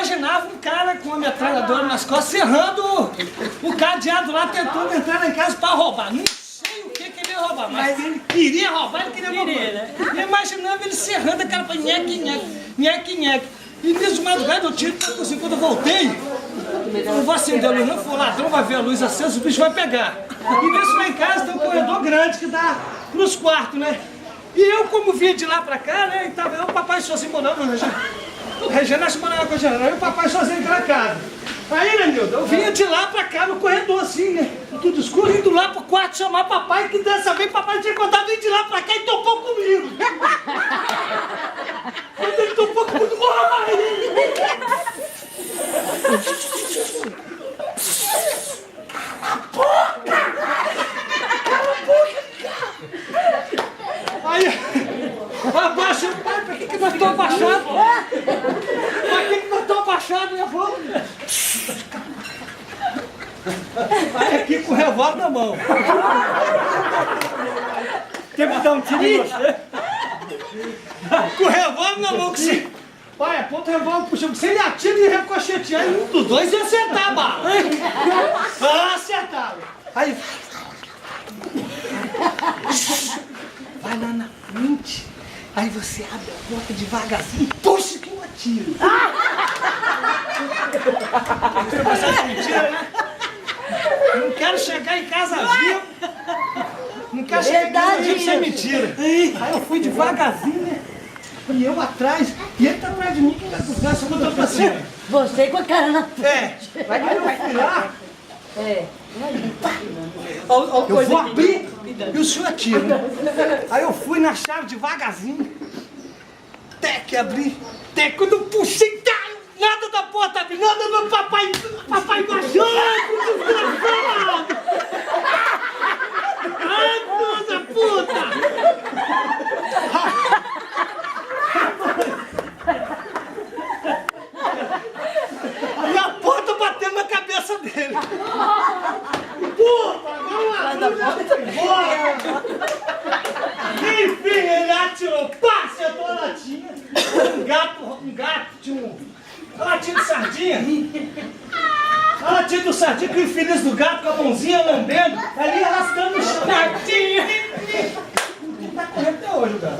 imaginava um cara com uma metralhadora nas costas serrando o cadeado lá, tentando entrar lá em casa para roubar. Não sei o que ele ia roubar, mas ele queria roubar, ele queria roubar. Né? Eu imaginava ele serrando aquela coisa, nheque. E nisso de madrugada eu tiro pra cozinha. Quando eu voltei, eu não vou acender a luz, não, for ladrão, vai ver a luz acesa, o bicho vai pegar. E nisso lá em casa tem um corredor grande que dá pros quartos, né? E eu, como vinha de lá pra cá, né, e tava eu, o papai sozinho morando, o Regina acha que morava com a Regina, eu e o papai sozinho pra casa. Aí, né, Nilda, eu vinha de lá pra cá, no corredor assim, né, tudo escuro, indo lá pro quarto chamar papai, que dessa vez papai tinha contado, vim de lá pra cá e topou comigo. Quando ele topou comigo, morra mais. Aí, abaixa o pai, pra que nós estamos abaixados? Pra que nós estamos abaixados, minha avó? Aí aqui com o revólver na mão. Tem que dar um tiro em você? Com o revólver na mão, que você... Pai, aponta o revólver, puxa, se ele atira e recochetear, um dos dois ia acertar a bala. Ah, acertava. Aí... Vai lá na frente, aí você abre a porta devagarzinho e puxa que eu atiro. Você é mentira, né? Não quero chegar em casa vivo. Não quero chegar em casa vivo sem mentira. Aí eu fui devagarzinho, né? E eu atrás, e ele tá atrás de mim, que ele tá chamando pra cima. Você com a cara na frente. Aí eu fui lá. Eu vou abrir e o senhor atira. Né? Aí eu fui na chave devagarzinho. Até que abri. Até quando eu puxei, tá, nada da porta abrindo, nada do papai baixando, desgraçado! Ai, filho da puta! Aí a porta bateu na cabeça dele. Puta, enfim, ele atirou, pá, acertou a latinha. Um gato, tinha uma latinha de sardinha. A latinha do sardinha, que o infeliz do gato com a mãozinha lambendo, ali arrastando o chão. Tá correndo até hoje o gato.